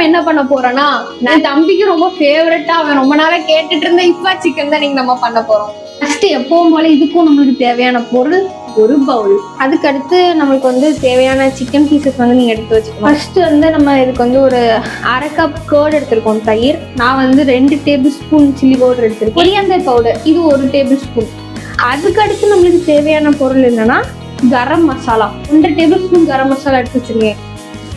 நம்ம என்ன பண்ண போறோம்னா, என் தம்பிக்கு ரொம்ப ஃபேவரட்டா அவன் ரொம்ப நாளா கேட்டுட்டு இருந்த இஃபா சிக்கன் தான் நீங்க நம்ம பண்ண போறோம். ஃபர்ஸ்ட் எப்பவும் போல இதுக்கும் நம்மளுக்கு தேவையான பொருள் ஒரு பவுல். அதுக்கு அடுத்து நம்மளுக்கு வந்து தேவையான சிக்கன் பீசஸ் வந்து நீங்க எடுத்து வச்சுக்கணும். ஃபர்ஸ்ட் வந்து நம்ம இதுக்கு வந்து ஒரு 1/2 கப் கர்ட் எடுத்திருக்கோம் தயிர். நான் வந்து 2 டேபிள் ஸ்பூன் சில்லி பவுடர் எடுத்திருக்கேன். கொரியாண்டர் பவுடர் இது 1 டேபிள் ஸ்பூன். அதுக்கு அடுத்து நம்மளுக்கு தேவையான பொருள் என்னன்னா கரம் மசாலா 1 டேபிள் ஸ்பூன் கரம் மசாலா எடுத்து வச்சிருக்கேன்.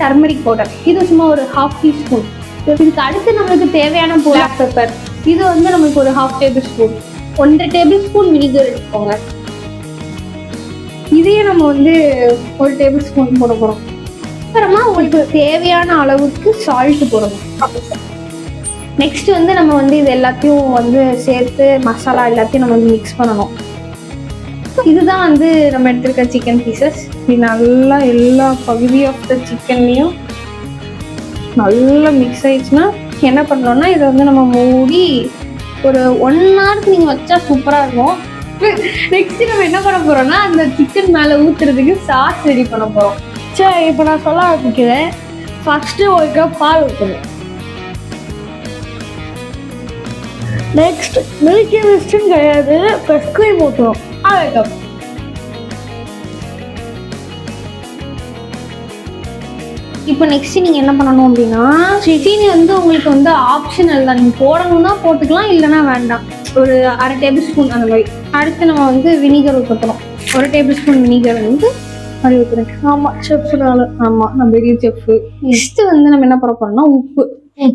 டர்மரிக் பவுடர் இது சும்மா ஒரு 1/2 டீஸ்பூன். இதுக்கு அடுத்து நம்மளுக்கு தேவையான பிளாக் பெப்பர் இது வந்து நம்மளுக்கு ஒரு 1/2 table spoon. 1 table spoon vinegar எடுத்துக்கோங்க. இதையே நம்ம வந்து 1 டேபிள் ஸ்பூன் போட போறோம். அப்புறமா உங்களுக்கு தேவையான அளவுக்கு சால்ட் போடணும். நெக்ஸ்ட் வந்து நம்ம வந்து இது எல்லாத்தையும் வந்து சேர்த்து மசாலா எல்லாத்தையும் நம்ம வந்து மிக்ஸ் பண்ணணும். இதுதான் வந்து நம்ம எடுத்திருக்க சிக்கன் பீசஸ். இது நல்லா எல்லா பகுதி ஆஃப் த சிக்கன்லையும் நல்லா மிக்ஸ் ஆயிடுச்சுன்னா என்ன பண்ணோம்னா இதை வந்து நம்ம மூடி ஒரு 1 ஹவருக்கு நீங்கள் வச்சா சூப்பராக இருக்கும். நெக்ஸ்ட் நம்ம என்ன பண்ண போறோம்னா அந்த சிக்கன் மேலே ஊத்துறதுக்கு சாஸ் ரெடி பண்ண போறோம். சரி, இப்போ நான் சொல்ல ஆரம்பிக்கிறேன். ஃபர்ஸ்ட் 1 கப் பால் ஊற்றணும். நெக்ஸ்ட் மில்கி மிஸ்ட்டும் கிடையாது, ஃப்ரெஷ் க்ரீம் ஊற்றணும் 1/2 கப். இப்போ நெக்ஸ்ட் நீங்க என்ன பண்ணணும் அப்படின்னா சீனி வந்து உங்களுக்கு வந்து ஆப்ஷனல் தான். நீங்க போடணும்னா போட்டுக்கலாம், இல்லைன்னா வேண்டாம். ஒரு 1/2 டேபிள் ஸ்பூன் அந்த மாதிரி. அடுத்து நம்ம வந்து வினிகர் ஊற்றணும். 1 டேபிள் ஸ்பூன் வினிகர் வந்து அப்படி ஊற்றுறேன். ஆமா, செஃப்னால. ஆமா, நம்ம பெரிய செஃப். நெக்ஸ்ட் வந்து நம்ம என்ன பண்ணோம்னா உப்பு.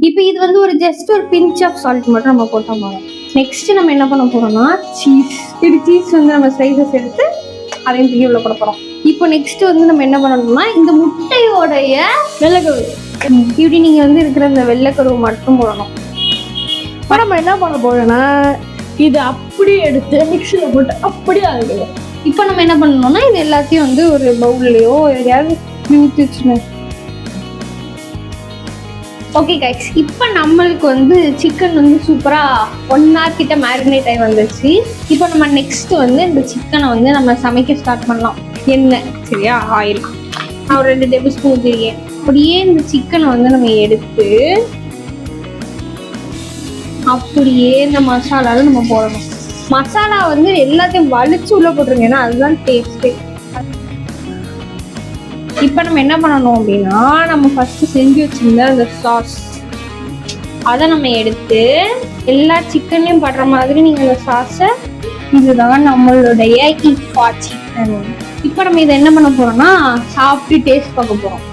இப்போ இது வந்து ஒரு ஜஸ்ட் ஒரு பிஞ்ச் ஆஃப் சால்ட் மட்டும் நம்ம போட்டா போதும். நெக்ஸ்ட் நம்ம என்ன பண்ண போறோம்னா சீஸ். இது சீஸ் வந்து நம்ம ஸ்லைசஸ் எடுத்து அதையும் தூக்கி உள்ள போட போறோம். இப்போ நெக்ஸ்ட் வந்து நம்ம என்ன பண்ணணும்னா இந்த முட்டையோடைய வெள்ளைக்கருவு இப்படி நீங்க வந்து இருக்கிற இந்த வெள்ளைக்கருவு மட்டும் போடணும். இப்போ நம்ம என்ன பண்ண போறோம்னா இது அப்படியே எடுத்து மிக்ஸில போட்டு அப்படியே அரைக்கணும். இப்போ நம்ம என்ன பண்ணணும்னா இது எல்லாத்தையும் வந்து ஒரு பவுல்லையோ எதையாவது ஊற்றி வச்சுக்கணும். ஓகே கைஸ், இப்போ நம்மளுக்கு வந்து சிக்கன் வந்து சூப்பராக 1 hour கிட்ட மேரினேட் ஆகி வந்துச்சு. இப்போ நம்ம நெக்ஸ்ட் வந்து இந்த சிக்கனை வந்து நம்ம சமைக்க ஸ்டார்ட் பண்ணலாம். எண்ணெய் சரியா, ஆயில் நான் ஒரு 2 டேபிள் ஸ்பூன் ஊற்றிருக்கேன். அப்படியே இந்த சிக்கனை வந்து நம்ம எடுத்து அப்படியே இந்த மசாலாவில் நம்ம போடணும். மசாலா வந்து எல்லாத்தையும் வலிச்சு உள்ள போட்டுருங்க, ஏன்னா அதுதான் டேஸ்ட்டு. இப்போ நம்ம என்ன பண்ணணும் அப்படின்னா நம்ம ஃபர்ஸ்ட் செஞ்சு வச்சிருந்த அந்த சாஸ் அதை நம்ம எடுத்து எல்லா சிக்கன்லையும் படுற மாதிரி நீங்கள் அந்த சாஸை, இதுதான் நம்மளுடைய இஃபா சிக்கன். இப்போ நம்ம இதை என்ன பண்ண போறோம்னா சாப்பிட்டு டேஸ்ட் பார்க்க போறோம்.